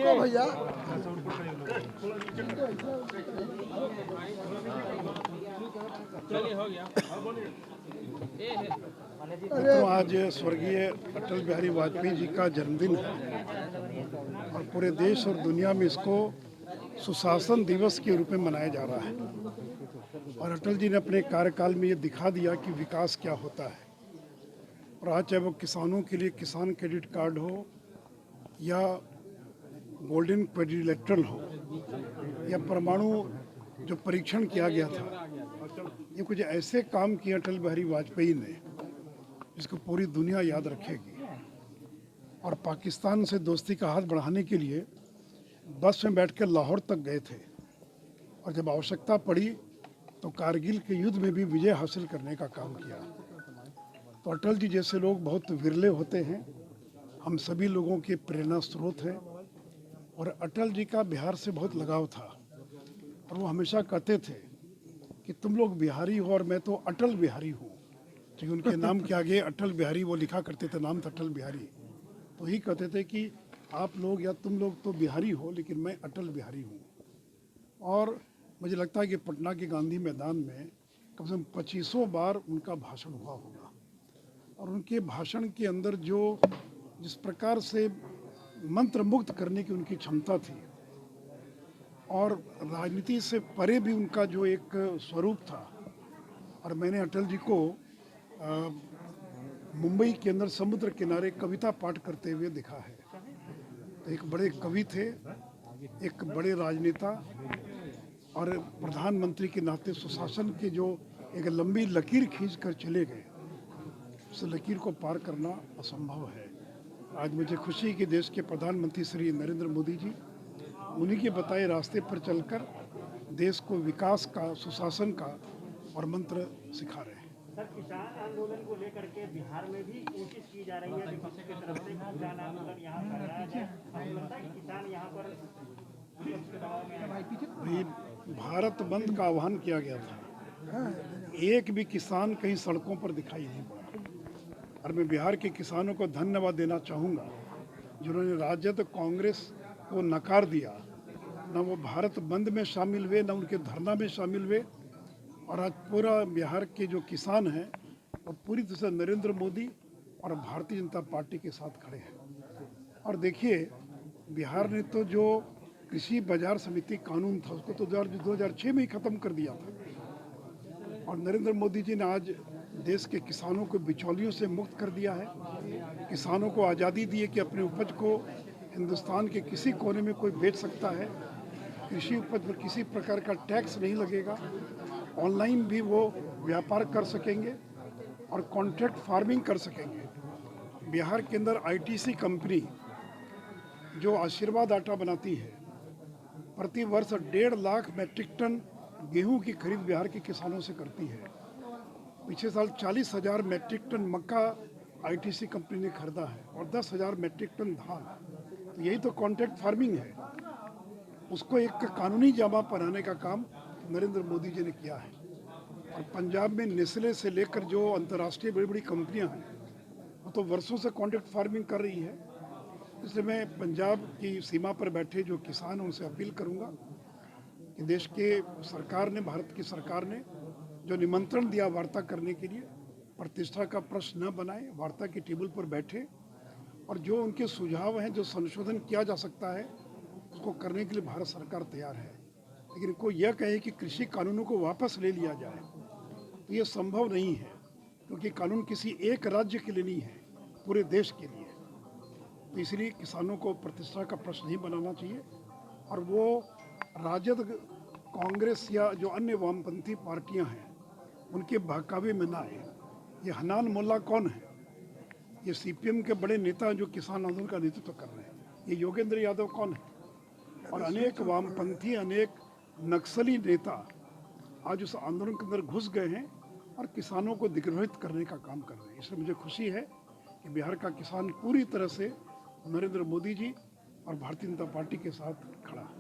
रुको भैया। चलिए हो गया। तो आज स्वर्गीय अटल बिहारी वाजपेयी जी का जन्मदिन है और पूरे देश और दुनिया में इसको सुशासन दिवस के रूप में मनाया जा रहा है। और अटल जी ने अपने कार्यकाल में ये दिखा दिया कि विकास क्या होता है। और आज चाहे वो किसानों के लिए किसान क्रेडिट कार्ड हो या गोल्डन क्वाड्रिलेटरल हो या परमाणु जो परीक्षण किया गया था, ये कुछ ऐसे काम किए अटल बिहारी वाजपेयी ने जिसको पूरी दुनिया याद रखेगी। और पाकिस्तान से दोस्ती का हाथ बढ़ाने के लिए बस में बैठकर लाहौर तक गए थे और जब आवश्यकता पड़ी तो कारगिल के युद्ध में भी विजय हासिल करने का काम किया। तो अटल जी जैसे लोग बहुत विरले होते हैं, हम सभी लोगों के प्रेरणा स्रोत हैं। और अटल जी का बिहार से बहुत लगाव था और वो हमेशा कहते थे कि तुम लोग बिहारी हो और मैं तो अटल बिहारी हूँ। तो उनके नाम के आगे अटल बिहारी वो लिखा करते थे, नाम था अटल बिहारी। तो ही कहते थे कि आप लोग या तुम लोग तो बिहारी हो लेकिन मैं अटल बिहारी हूँ। और मुझे लगता है कि पटना के गांधी मैदान में कम से कम 25 बार उनका भाषण हुआ होगा। और उनके भाषण के अंदर जिस प्रकार से मंत्र मुग्ध करने की उनकी क्षमता थी और राजनीति से परे भी उनका जो एक स्वरूप था। और मैंने अटल जी को मुंबई के अंदर समुद्र किनारे कविता पाठ करते हुए देखा है। तो एक बड़े कवि थे, एक बड़े राजनेता और प्रधानमंत्री के नाते सुशासन के जो एक लंबी लकीर खींच कर चले गए, उस लकीर को पार करना असंभव है। आज मुझे खुशी है कि देश के प्रधानमंत्री श्री नरेंद्र मोदी जी उन्हीं के बताए रास्ते पर चलकर देश को विकास का, सुशासन का और मंत्र सिखा रहे हैं। सर, किसान आंदोलन को लेकर के बिहार में भी कोशिश की जा रही है कि किसी की तरफ से किसान आंदोलन यहाँ कराया जाए। आपको लगता है कि किसान यहाँ पर भाई भारत बंद का आह्वान किया गया था, एक भी किसान कहीं सड़कों पर दिखाई नहीं पड़ा। और मैं बिहार के किसानों को धन्यवाद देना चाहूँगा जिन्होंने राजद कांग्रेस को नकार दिया, न वो भारत बंद में शामिल हुए, न उनके धरना में शामिल हुए। और आज पूरा बिहार के जो किसान हैं वो पूरी तरह से नरेंद्र मोदी और भारतीय जनता पार्टी के साथ खड़े हैं। और देखिए, बिहार ने तो जो कृषि बाजार समिति कानून था उसको तो 2006 में ही ख़त्म कर दिया था। और नरेंद्र मोदी जी ने आज देश के किसानों को बिचौलियों से मुक्त कर दिया है। किसानों को आज़ादी दी है कि अपने उपज को हिंदुस्तान के किसी कोने में कोई बेच सकता है। कृषि उपज पर किसी प्रकार का टैक्स नहीं लगेगा, ऑनलाइन भी वो व्यापार कर सकेंगे और कॉन्ट्रैक्ट फार्मिंग कर सकेंगे। बिहार के अंदर आईटीसी कंपनी जो आशीर्वाद आटा बनाती है, प्रति वर्ष 1.5 लाख मैट्रिक टन गेहूं की खरीद बिहार के किसानों से करती है। पिछले साल 40,000 मैट्रिक टन मक्का आईटीसी कंपनी ने खरीदा है और 10,000 मैट्रिक टन धान। तो यही तो कॉन्ट्रैक्ट फार्मिंग है। उसको एक कानूनी जामा पहनाने का काम नरेंद्र मोदी जी ने किया है। और पंजाब में नेस्ले से लेकर जो अंतर्राष्ट्रीय बड़ी बड़ी कंपनियां हैं वो तो वर्षों से कॉन्ट्रैक्ट फार्मिंग कर रही है। इसलिए मैं पंजाब की सीमा पर बैठे जो किसान हैं उनसे अपील करूंगा कि देश के सरकार ने, भारत की सरकार ने जो निमंत्रण दिया वार्ता करने के लिए, प्रतिष्ठा का प्रश्न न बनाए, वार्ता की टेबल पर बैठे और जो उनके सुझाव हैं, जो संशोधन किया जा सकता है उसको करने के लिए भारत सरकार तैयार है। लेकिन कोई यह कहे कि कृषि कानूनों को वापस ले लिया जाए तो ये संभव नहीं है, क्योंकि कानून किसी एक राज्य के लिए नहीं है, पूरे देश के लिए। तो इसलिए किसानों को प्रतिष्ठा का प्रश्न नहीं बनाना चाहिए। और वो राजद, कांग्रेस या जो अन्य वामपंथी पार्टियां हैं उनके बहकावे में ना आए। ये हनान मोल्ला कौन है? ये सीपीएम के बड़े नेता जो किसान आंदोलन का नेतृत्व कर रहे हैं। ये योगेंद्र यादव कौन है? और अनेक वामपंथी, अनेक नक्सली नेता आज उस आंदोलन के अंदर घुस गए हैं और किसानों को दिग्भ्रमित करने का काम कर रहे हैं। इसलिए मुझे खुशी है कि बिहार का किसान पूरी तरह से नरेंद्र मोदी जी और भारतीय जनता पार्टी के साथ खड़ा है।